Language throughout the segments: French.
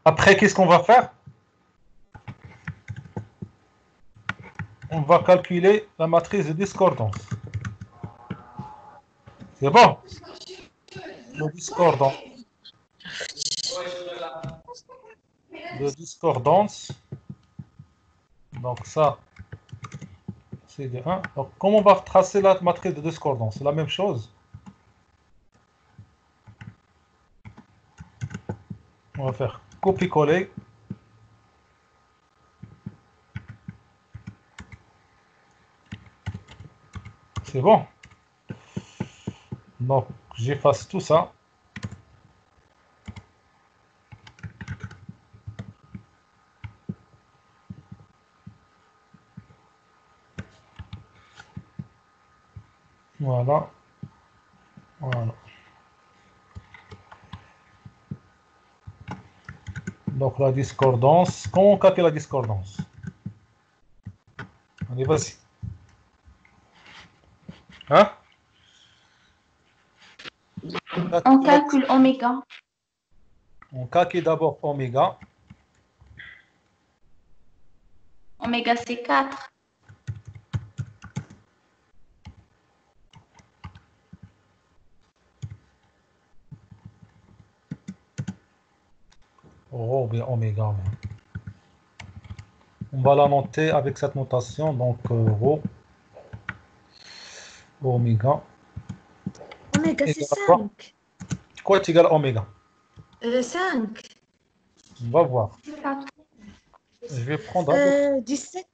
Après, qu'est-ce qu'on va faire? On va calculer la matrice de discordance. C'est bon? Le discordance. De discordance. Donc ça, c'est de 1. Donc comment on va tracer la matrice de discordance? C'est la même chose. On va faire copier-coller. C'est bon. Donc j'efface tout ça. Voilà. Voilà. Donc la discordance. Comment on calcule la discordance? Allez, vas-y. Hein? On calcule oméga. On calcule d'abord oméga. Oméga, c'est 4. Oh, bien oméga. On va la noter avec cette notation. Donc, rho, oméga. Oméga, c'est Égale à quoi? 5. Quoi est égal à oméga? 5. On va voir. Je vais prendre... 17.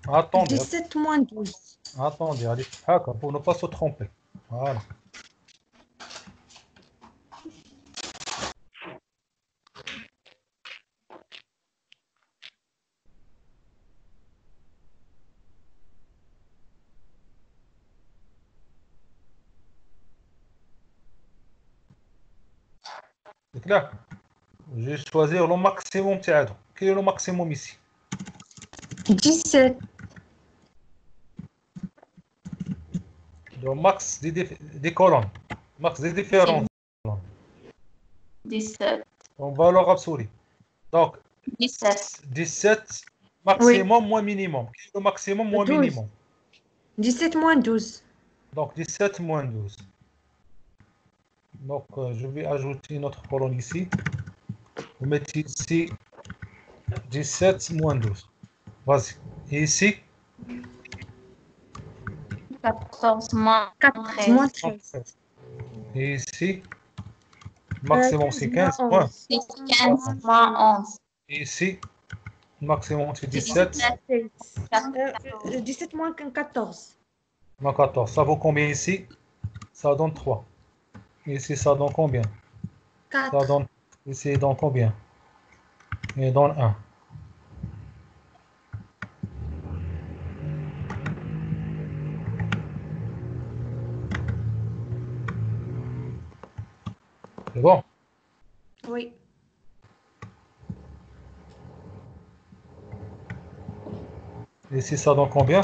Attendez, 17 moins 12. attendez, allez, d'accord, pour ne pas se tromper. Voilà. C'est clair? Je vais choisir le maximum. Quel est le maximum ici? 17. Le max des colonnes. Max des différences. 17. En valeur absolue. Donc, 17. 17 maximum moins minimum. Quel est le maximum moins 12. minimum? 17 moins 12. Donc, 17 moins 12. Donc, je vais ajouter une autre colonne ici. Vous mettez ici 17 moins 12. Vas-y. Et ici 14 moins 14 moins 13. 13. Et ici, maximum c'est 15 moins moins. 11. 15 moins 11. Et ici, maximum c'est 17 17 moins 14. moins 14. Ça vaut combien ici? Ça donne 3. Ici, ça donne combien? 4. Ça donne, ici, il donne combien? Il donne 1. C'est bon? Oui. Ici, ça donne combien?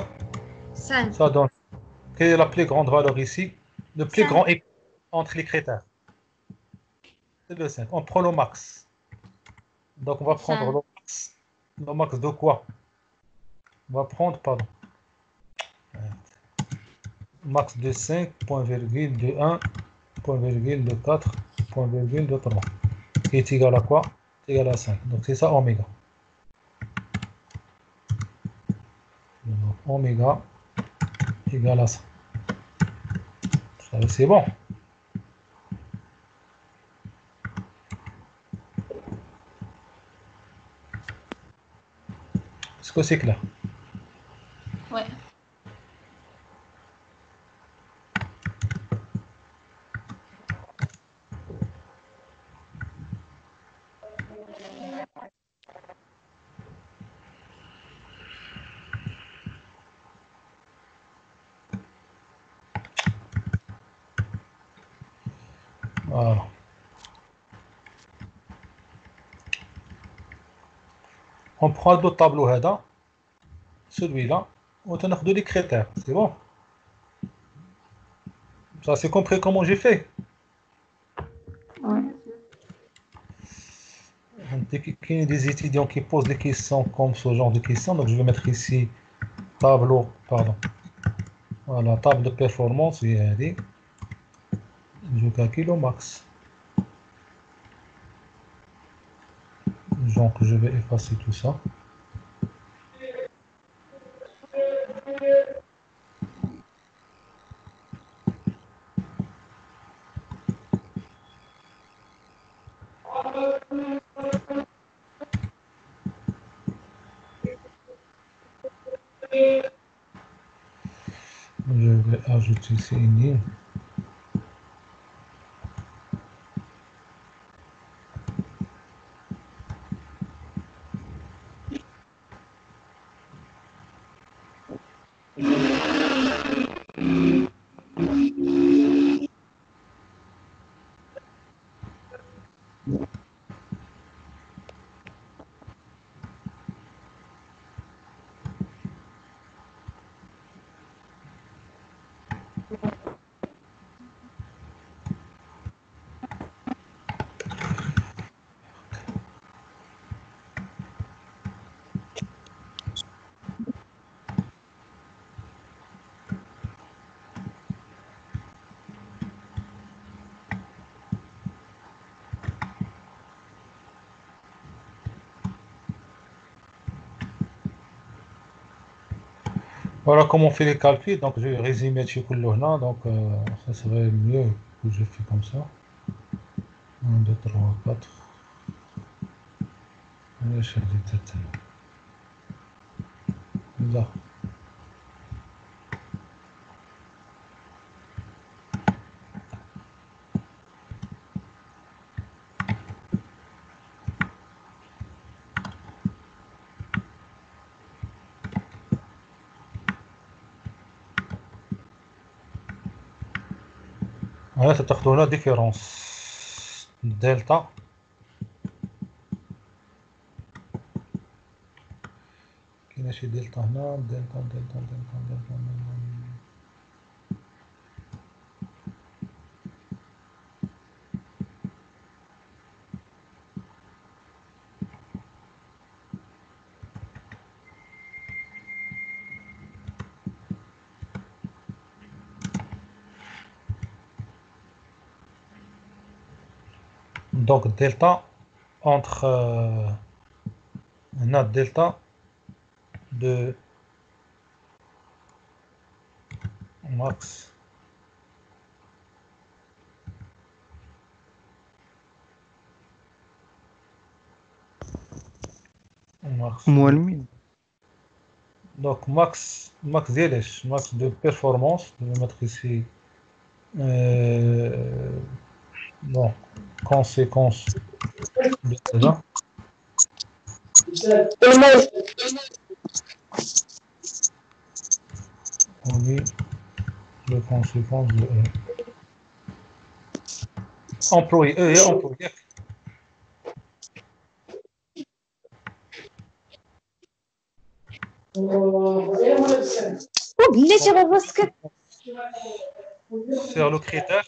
5. Ça donne. Quelle est la plus grande valeur ici? Le plus 5. grand écart entre les critères. C'est le 5. On prend le max. Donc, on va prendre le max. Le max de quoi? On va prendre, pardon. Max de 5, point virgule de 1, point virgule de 4, point virgule de 3. Qui est égal à quoi? C'est égal à 5. Donc, c'est ça oméga. Donc, oméga égale à ça. Ça, c'est bon. Est-ce que c'est clair? Ouais. Voilà. On prend le tableau هذا, celui-là, on a les critères. C'est bon? Ça, c'est compris comment j'ai fait. Ouais. qu'il y a des étudiants qui posent des questions comme ce genre de questions. Donc, je vais mettre ici tableau, pardon. Voilà, table de performance. Et allez, je calcule au max. Donc, je vais effacer tout ça. Je vais ajouter ici une ligne. Voilà comment on fait les calculs. Donc, je vais résumer tout là. Donc, ça serait mieux que je fais comme ça. 1, 2, 3, 4. Allez, je fais des têtes. Là. Voilà, تاخذوا la différence delta. كاين شي دلتا هنا دلتا. Donc delta entre on a delta de max موال مين donc max ديالش max de performance. Je vais mettre ici bon conséquence de cela. On dit de conséquence de employé et employé. وبلاتي راه راسك Sur le critère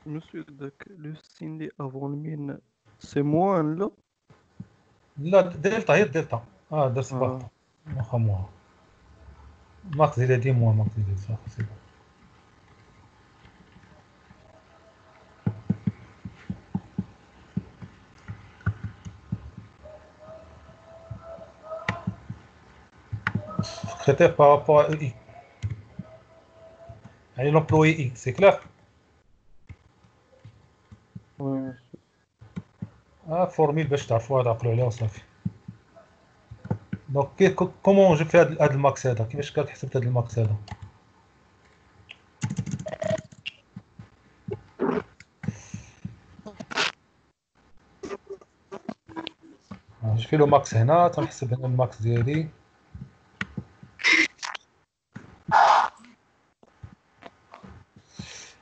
Monsieur داك لو سين لي افون المين سي موان لا لا دلتا هي دلتا درت باطا واخا موها ماكس il a dit moi max il a dit ça c'est bon. Critère par rapport à EI. Allez, l'employé I, c'est clair? وي Formule باش تعرفوها تعقلوا عليها وصافي. دونك كومون جو في هاد الماكس هذا كيفاش كتحسب هاد الماكس هذا؟ جو في لو ماكس هنا تنحسب هنا الماكس ديالي.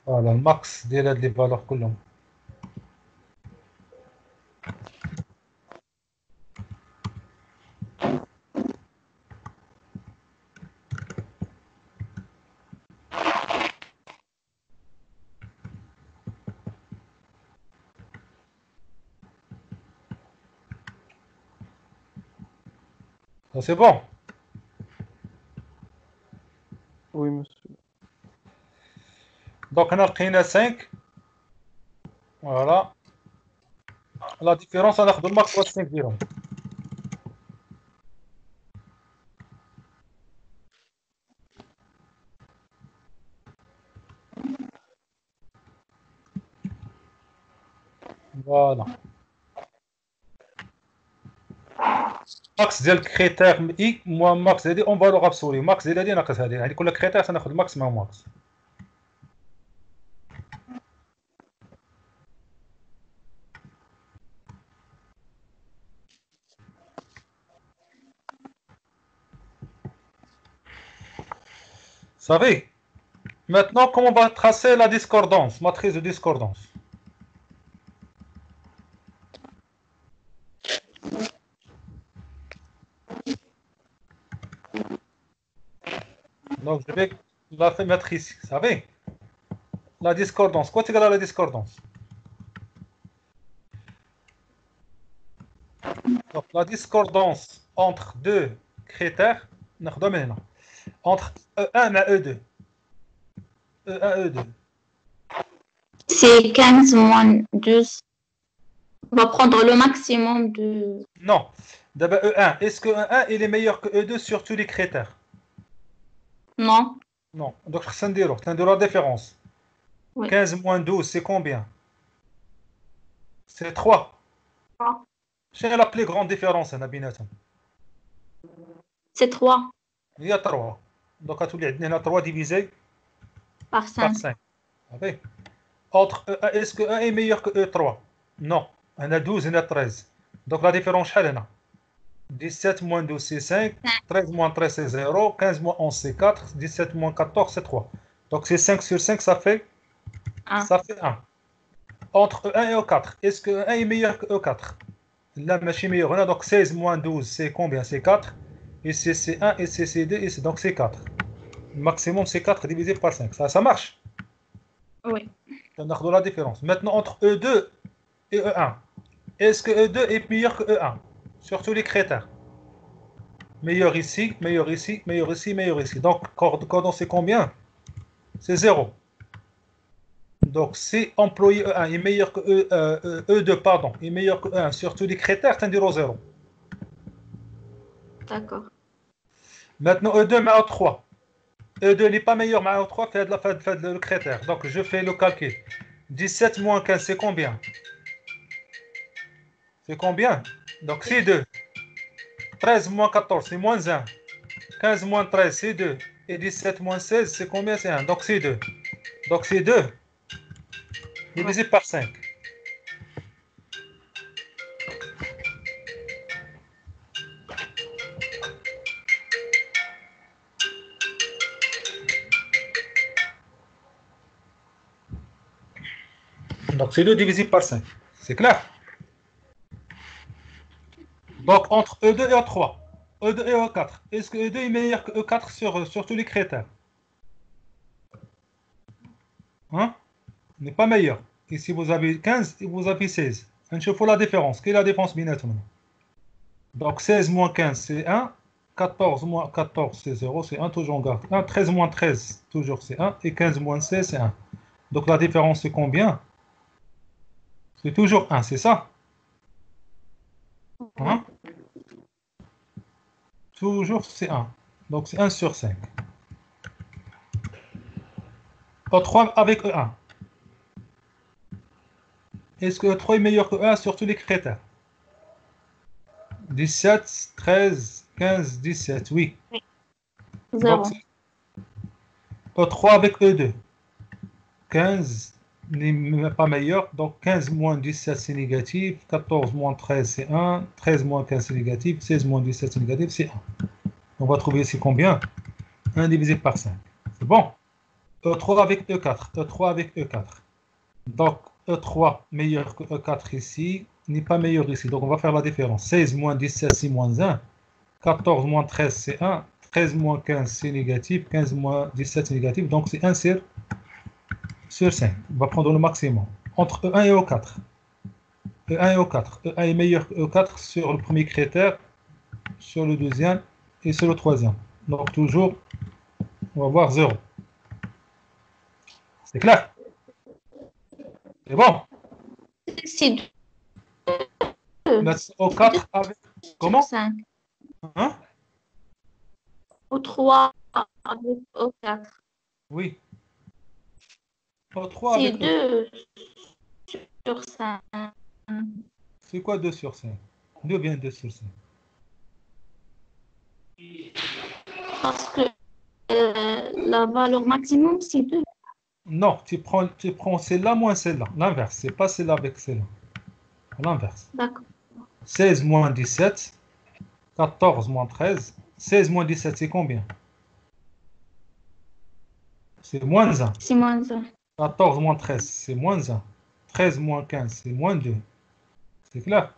Voilà, le max ديال les valeurs كلهم. Ça, c'est bon. Oui, monsieur. Donc, on a pris 5. Voilà. La différence, on a le max 5 dirhams. Voilà. Max ديال الكريتير اي moins max هذه اون فالور ابسولي max ديال هذه ناقص هذه يعني كل كريتير سناخذ max مع max. Vous savez, maintenant, comment on va tracer la discordance, matrice de discordance. Donc, je vais la mettre ici. Vous savez, la discordance. Quoi est égal à la discordance? Donc, la discordance entre deux critères, entre E1 et E2. E1 et E2. C'est 15 moins 12. On va prendre le maximum de... Non. D'abord, E1. Est-ce que E1 il est meilleur que E2 sur tous les critères? Non. Non. Donc, je vais dire la différence. Oui. 15 moins 12, c'est combien? C'est 3. 3. C'est la plus grande différence, Nabinata. C'est 3 Il y a 3. Donc, à tous les 3 divisé par 5. par 5. Okay. Entre E1, est-ce que E1 est meilleur que E3? Non. On a 12 et on a 13. Donc, la différence, c'est 17 moins 12, c'est 5. 13 moins 13, c'est 0. 15 moins 11, c'est 4. 17 moins 14, c'est 3. Donc, c'est 5 sur 5, ça fait 1. Ça fait 1. Entre E1 et E4, est-ce que E1 est meilleur que E4? La machine meilleure. On a donc 16 moins 12, c'est combien? C'est 4. Ici, c'est 1, ici, c'est 2, ici, donc c'est 4. Le maximum, c'est 4 divisé par 5. Ça marche? Oui. On a la différence. Maintenant, entre E2 et E1, est-ce que E2 est meilleur que E1? Sur tous les critères. Meilleur ici, meilleur ici, meilleur ici, meilleur ici. Donc, coordonnée, c'est combien? C'est 0. Donc, si employé E1 est meilleur que E2, pardon, est meilleur que E1 sur tous les critères, tu as 0. D'accord. Maintenant, E2 mais E3. E2 n'est pas meilleur mais E3, fait le critère. Donc, je fais le calcul. 17 moins 15, c'est combien? C'est combien? Donc, c'est 2. 13 moins 14, c'est moins 1. 15 moins 13, c'est 2. Et 17 moins 16, c'est combien? C'est 1. Donc, c'est 2. Donc, c'est 2. Divisé par 5. Donc, c'est 2 divisé par 5. C'est clair? Donc, entre E2 et E3, E2 et E4, est-ce que E2 est meilleur que E4 sur tous les critères? Hein? Il n'est pas meilleur. Ici, vous avez 15 et vous avez 16. Il faut la différence. Quelle est la différence maintenant? Donc, 16 moins 15, c'est 1. 14 moins 14, c'est 0. C'est 1, toujours on garde 1. 13 moins 13, toujours c'est 1. Et 15 moins 16, c'est 1. Donc, la différence, c'est combien? C'est toujours 1, c'est ça? Hein? Toujours, c'est 1. Donc, c'est 1 sur 5. E3 avec E1. Est-ce que E3 est meilleur que E1 sur tous les critères? 17, 13, 15, 17, oui. 0. Donc, E3 avec E2. 15 n'est pas meilleur. Donc, 15 moins 17, c'est négatif. 14 moins 13, c'est 1. 13 moins 15, c'est négatif. 16 moins 17, c'est négatif, c'est 1. On va trouver ici combien? 1 divisé par 5. C'est bon? E3 avec E4. E3 avec E4. Donc, E3 meilleur que E4 ici, n'est pas meilleur ici. Donc, on va faire la différence. 16 moins 17, c'est moins 1. 14 moins 13, c'est 1. 13 moins 15, c'est négatif. 15 moins 17, c'est négatif. Donc, c'est 1 sur 5. On va prendre le maximum. Entre E1 et E4. E1 et E4. E1 est meilleur que E4 sur le premier critère, sur le deuxième et sur le troisième. Donc, toujours, on va voir 0. C'est clair? C'est bon? C'est 2 Maintenant, O4 avec... Comment? sur 5. Hein? O3 avec O4. Oui. O3 C'est avec E4. 2 sur 5. C'est quoi 2 sur 5? D'où vient 2 sur 5? Parce que la valeur maximum, c'est 2. Non, tu prends celle-là moins celle-là. L'inverse, c'est pas celle-là avec celle-là. L'inverse. D'accord. 16 moins 17, 14 moins 13. 16 moins 17, c'est combien? C'est moins 1. C'est moins 1. 14 moins 13, c'est moins 1. 13 moins 15, c'est moins 2. C'est clair?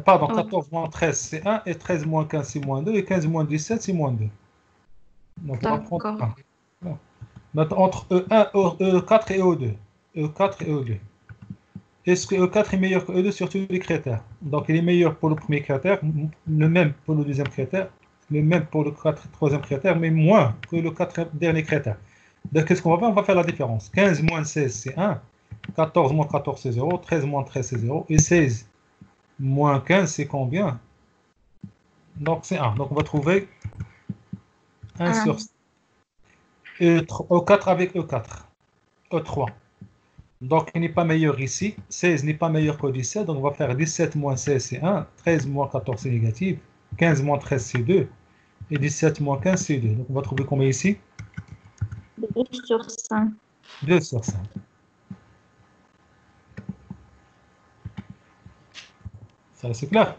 Pardon, Oui. 14 moins 13, c'est 1. Et 13 moins 15, c'est moins 2. Et 15 moins 17, c'est moins 2. Donc, on va prendre D'accord. 1. Maintenant, entre E1, E4 et E2. E4 et E2. Est-ce que E4 est meilleur que E2 sur tous les critères? Donc, il est meilleur pour le premier critère, le même pour le deuxième critère, le même pour le troisième critère, mais moins que le 4 dernier critère. Donc, qu'est-ce qu'on va faire? On va faire la différence. 15 moins 16, c'est 1. 14 moins 14, c'est 0. 13 moins 13, c'est 0. Et 16 moins 15, c'est combien? Donc, c'est 1. Donc, on va trouver 1 sur 5. E4 avec E4. E3. Donc, il n'est pas meilleur ici. 16 n'est pas meilleur que 17. Donc, on va faire 17 moins 16, c'est 1. 13 moins 14, c'est négatif. 15 moins 13, c'est 2. Et 17 moins 15, c'est 2. Donc, on va trouver combien ici? 2 sur 5. 2 sur 5. Ça, c'est clair?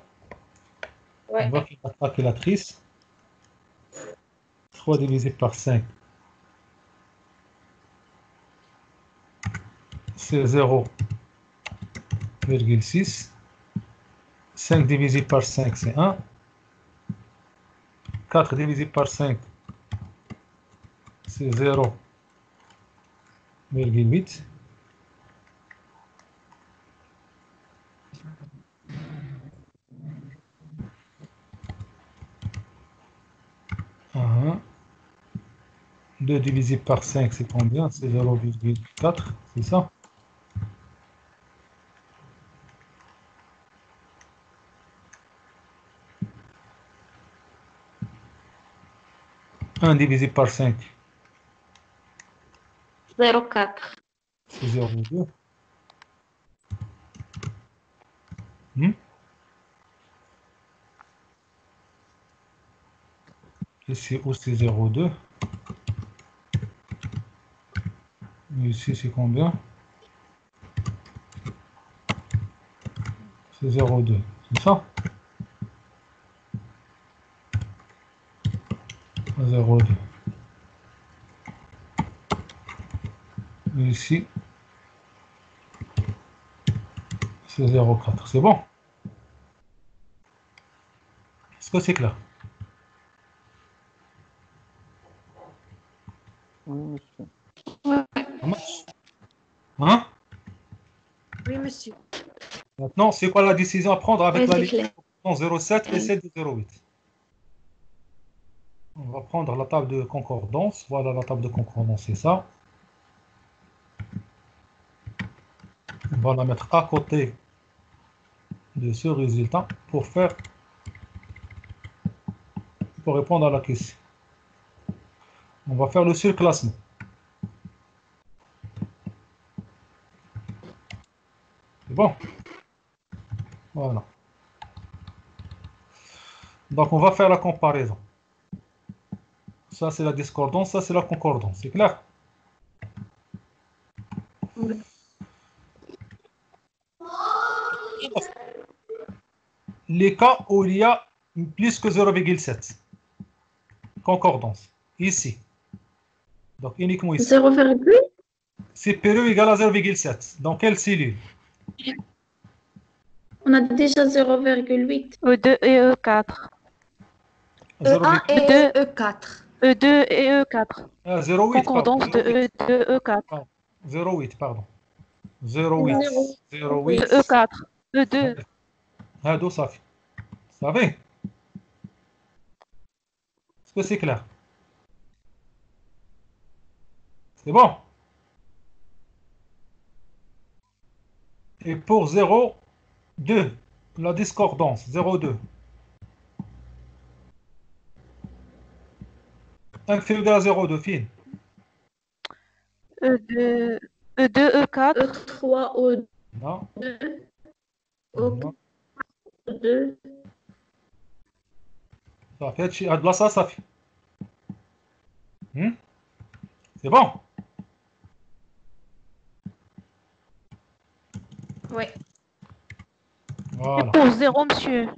Ouais. On va faire la calculatrice. 3 divisé par 5, c'est 0,6. 5 divisé par 5, c'est 1. 4 divisé par 5, c'est 0,8. Uh-huh. 2 divisé par 5, c'est combien? C'est 0,4, c'est ça? Un divisé par 5, 0,4. c'est 0,2. Hmm? Ici aussi 0,2. Ici, c'est combien? C'est 0,2. C'est ça? 0,2. Ici, c'est 0,4. C'est bon? Est-ce que c'est clair? Oui, monsieur. Ouais. Ça marche? Hein? Oui, monsieur. Maintenant, c'est quoi la décision à prendre avec Ouais, la c'est ligne clair. 0,7 et celle de 0,8? On va prendre la table de concordance. Voilà la table de concordance, c'est ça. On va la mettre à côté de ce résultat pour répondre à la question. On va faire le surclassement. C'est bon? Voilà. Donc, on va faire la comparaison. Ça, c'est la discordance. Ça, c'est la concordance. C'est clair? Oui. Les cas où il y a plus que 0,7. Concordance. Ici. Donc uniquement ici. 0,8. CPU égale à 0,7. Dans quelle cellule? On a déjà 0,8. E2 et E4. E1 et 2. E4. E2 et E4. 0,8, pardon. Concordance de E2, E4. 0,8, pardon. 0,8. 0,8. E4. E2. هادو صافي. صافي. Est-ce que c'est clair? C'est bon? Et pour 0,2, la discordance, 0,2. Inférieur à 0,2, fine. E2, E2, E4. E3, O2, Non. O2. Ça fait de là, ça fait. C'est bon? Oui. Voilà. Pour 0, monsieur.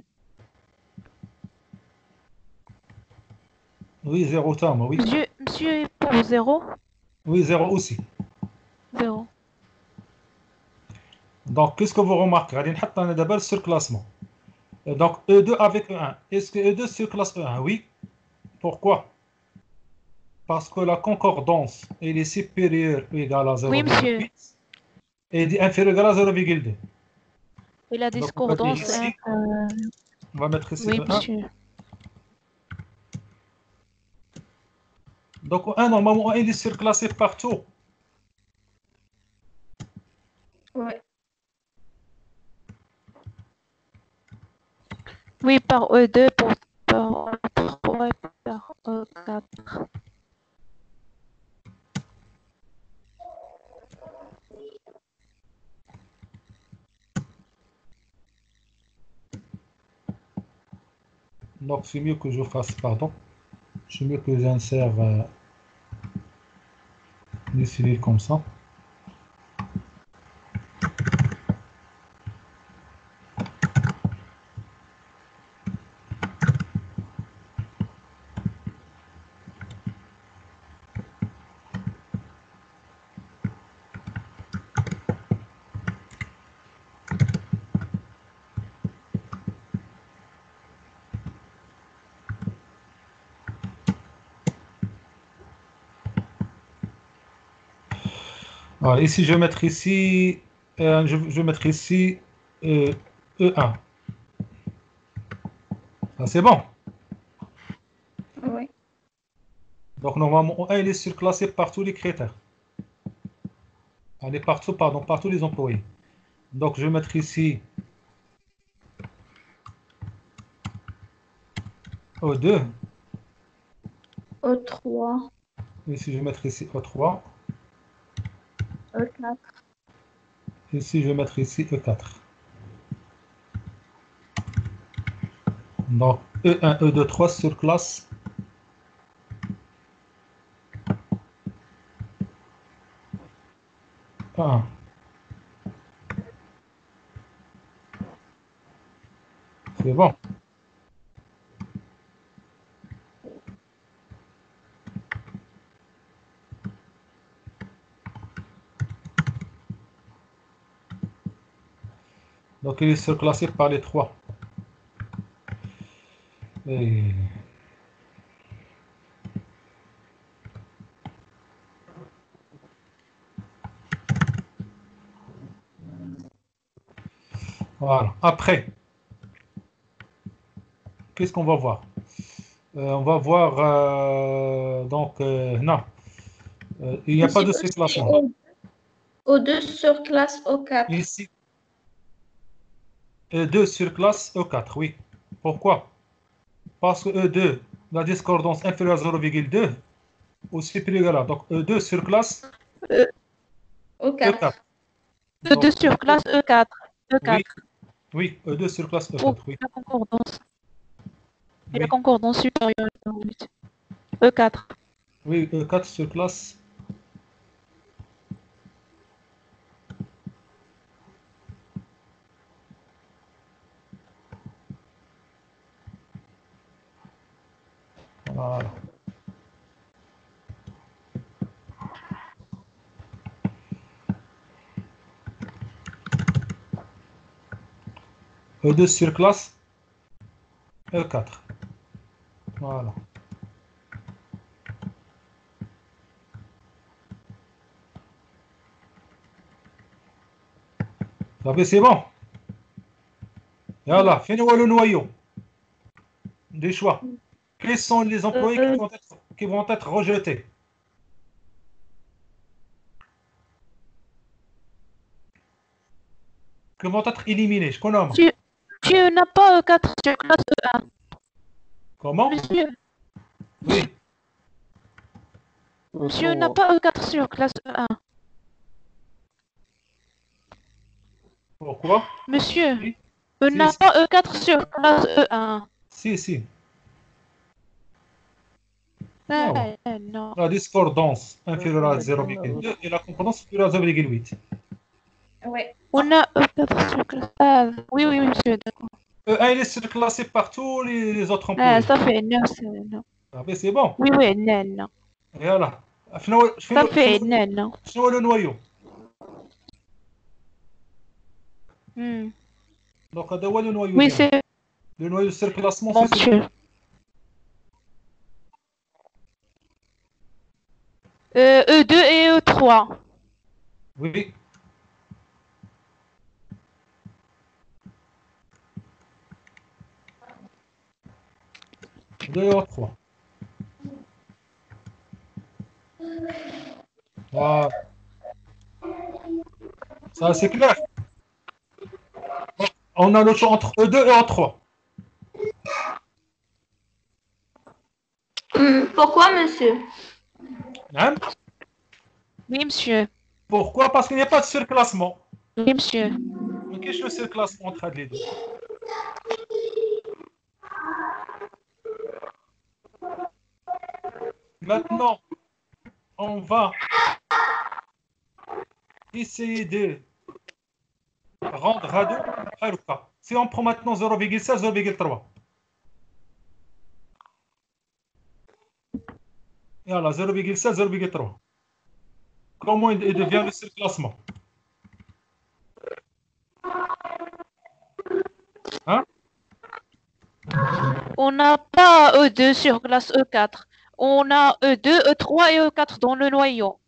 Oui, 0 terme, oui. Monsieur est pour 0. Oui, 0 aussi. 0. Donc, qu'est-ce que vous remarquez? Regardez, on a d'abord le surclassement. Donc, E2 avec E1. Est-ce que E2 surclasse E1? Oui. Pourquoi? Parce que la concordance, elle est supérieure ou égale à 0,8 Oui, monsieur. et inférieure ou égale à 0,2. Et la Donc, on va dire discordance ici, est... on va mettre ici Oui, E1. monsieur. Donc, E1, normalement, il est surclassé partout. Oui. Oui, par E2, par E3 et par E4. Donc, c'est mieux que je fasse, pardon. C'est mieux que j'insère les cellules comme ça. Voilà, ici, je vais mettre ici, je vais mettre ici E1. Ça, c'est bon. Oui. Donc, normalement, E1, il est surclassé par tous les critères. Elle est partout, pardon, par tous les employés. Donc, je vais mettre ici E2. O3, Ici, je vais mettre ici E3. E4. Ici, je vais mettre ici E4. Donc, E1, E2, 3 surclasse. 1. C'est bon. Donc, il est surclassé par les 3. Et... Voilà. Après, qu'est-ce qu'on va voir? On va voir, donc, non, il n'y a pas de surclassement. O2 sur classe O4. Ici, E2 surclasse E4, oui. Pourquoi? Parce que E2, la discordance inférieure à 0,2, ou supérieure à, donc E2 surclasse O4. E4. E2 Donc, sur classe E4. E4. oui, oui, E2 surclasse Pour E4, oui. la concordance. Et la Oui, concordance supérieure à 0,8. E4. oui, E4 surclasse. Voilà. E2 sur classe E4. Voilà. Ça fait, c'est bon. Et voilà, fais-nous le noyau des choix. Quels sont les employés qui vont être rejetés? Qui vont être éliminés? Je connais. Tu n'as pas E4 sur classe E1. Comment? Monsieur, Oui. monsieur n'a pas E4 sur classe E1. Pourquoi? Monsieur, Si, n'a si, pas E4 sur classe E1. si. Ah, Ah ouais. non. La discordance inférieure à 0,2 et la concordance supérieure à 0,8. Ouais. On a E4 sur classe. Ah, oui, monsieur. D'accord. E1 il est surclassé par tous les autres Ah, employés. ça fait non, c'est non. Ah, mais c'est bon. Oui, non. Et voilà. Ça fait non. شنو le noyau. Hmm. Donc هذا هو le noyau. Oui, ديالنا. c'est Le noyau de surclassement bon, c'est monsieur. E2 et E3. Oui. Deux et 3. Voilà. Ça c'est clair. On a le choix entre E2 et E3. Pourquoi, monsieur? Hein? Oui, monsieur. Pourquoi? Parce qu'il n'y a pas de surclassement. Oui, monsieur. Mais qu'est-ce que le surclassement entre les deux? Maintenant, on va essayer de rendre Rado Haruka. Si on prend maintenant 0,16, 0,3. Et voilà, 0,16, 0,3. Comment il devient le surclassement? Hein? On n'a pas E2 sur classe E4. On a E2, E3 et E4 dans le noyau.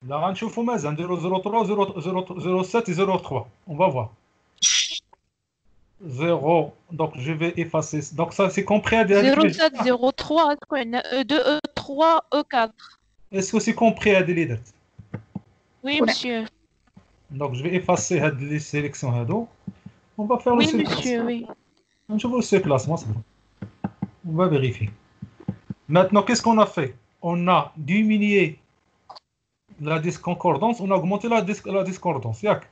Là, on chauffe au mazen 0,03, 0,07 et 0,3. On va voir. 0. Donc, je vais effacer. Donc, ça, c'est compris avec les... 0,7, 0,3, E2, E3, E4. Est-ce que c'est compris avec les dates? Oui, Ouais. monsieur. Donc, je vais effacer les sélections. On va faire Oui, le surclassement. monsieur, oui. On va le surclassement, c'est bon. On va vérifier. Maintenant, qu'est-ce qu'on a fait? On a diminué la discordance, on a augmenté la discordance. Yak.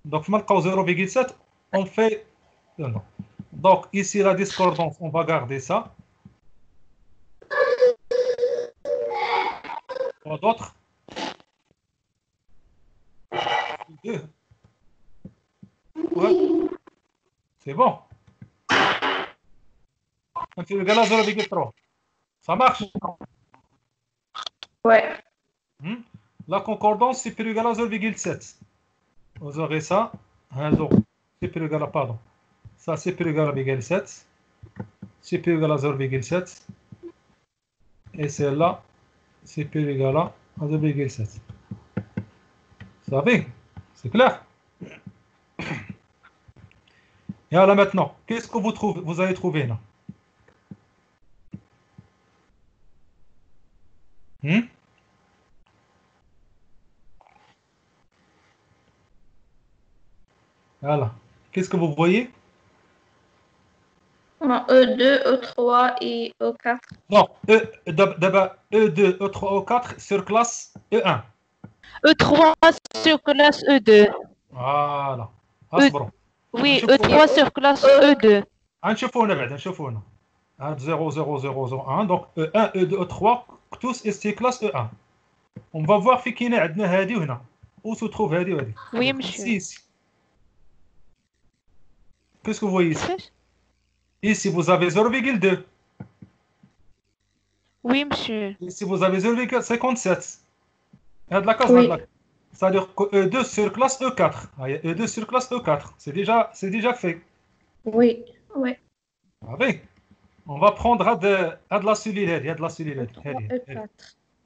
Donc, 0,7, on fait... Non. Donc, ici, la discordance, on va garder ça. Quoi d'autre? Ouais. C'est bon. Un petit égal à 0,3. Ça marche? Ouais. La concordance, c'est plus égal à 0,7. Vous aurez ça. C'est plus égal à, pardon. Ça, c'est plus égal à 0,7. C'est plus égal à 0,7. Et celle-là, c'est plus égal à 0,7. Ça va? C'est clair? Et alors maintenant, qu'est-ce que vous avez trouvé là? Voilà. Qu'est-ce que vous voyez? On a E2, E3 et E4. Non, d'abord E2, E3, E4 sur classe E1. E3 sur classe E2. Voilà. أصبروا. Oui, نشوفوا. E3 sur classe E2. نشوفوا هنا بعد نشوفوا هنا. 0, 0, 0, 0, 1. Donc E1, E2, E3 tous c'est classe E1. On va voir في كاينه عندنا هذه وهنا. Où se trouve هذه وهذه? Oui, monsieur. Ici. Qu'est-ce que vous voyez ici? Ici, vous avez 0,2. Oui, monsieur. Ici, vous avez 0,57. هاد لا كاز Oui. هاد لا. C'est-à-dire que E2 sur classe E4. E2 sur classe E4. C'est déjà fait. Oui. Oui. Avec. On va prendre à de la cellule. Il y a de la cellule. E4.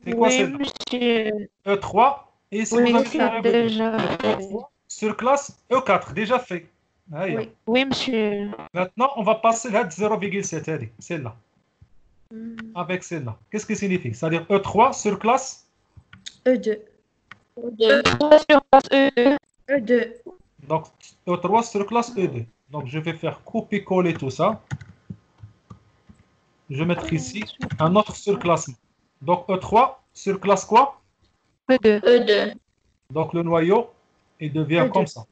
C'est quoi Oui, celle-là? monsieur. E3. Et si Oui, vous avez c'est fait déjà E3 sur classe E4, déjà fait. Aïe. Oui. Oui, monsieur. Maintenant, on va passer à 0,7. Allez, celle-là. Hmm. Avec celle-là. Qu'est-ce que signifie? C'est-à-dire E3 sur classe E2. Deux. Sur place E2. E2. Donc, E3 sur classe E2. Donc, je vais faire copier-coller tout ça. Je vais mettre ici un autre surclassement. Donc, E3 sur classe quoi? E2. E2. Donc, le noyau, il devient E2. comme ça.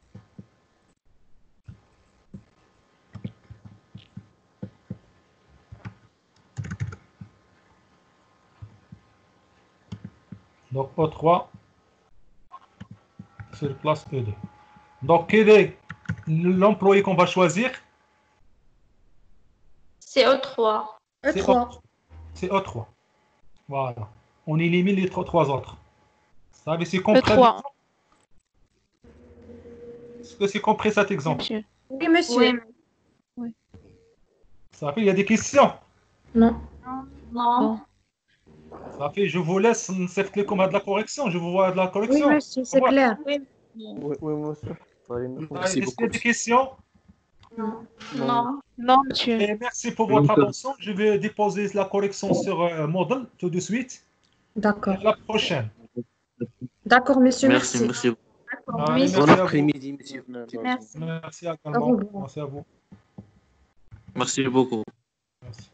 Donc, E3 sur classe E2. Donc, quel est l'employé qu'on va choisir? C'est O3. C'est E3. C'est E3. Voilà. On élimine les trois autres. Ça veut c'est compris. E3. Est-ce que c'est compris cet Oui, exemple? monsieur. Oui, monsieur. Oui. Ça fait, il y a des questions. Non. Non. Ça fait, je vous laisse comme à de la correction. Je vous vois à de la Oui, correction. monsieur, c'est Ouais. clair. Oui. Oui, monsieur. Merci Est-ce qu'il y a beaucoup. des questions? Non. Non, monsieur. Et merci pour votre attention. Je vais déposer la correction sur Moodle tout de suite. Et D'accord. à la prochaine. D'accord, monsieur, Merci, merci. merci. Allez, Bon merci à vous. après-midi, monsieur. Merci. Merci Au également. revoir. Merci à vous. Merci beaucoup. Merci.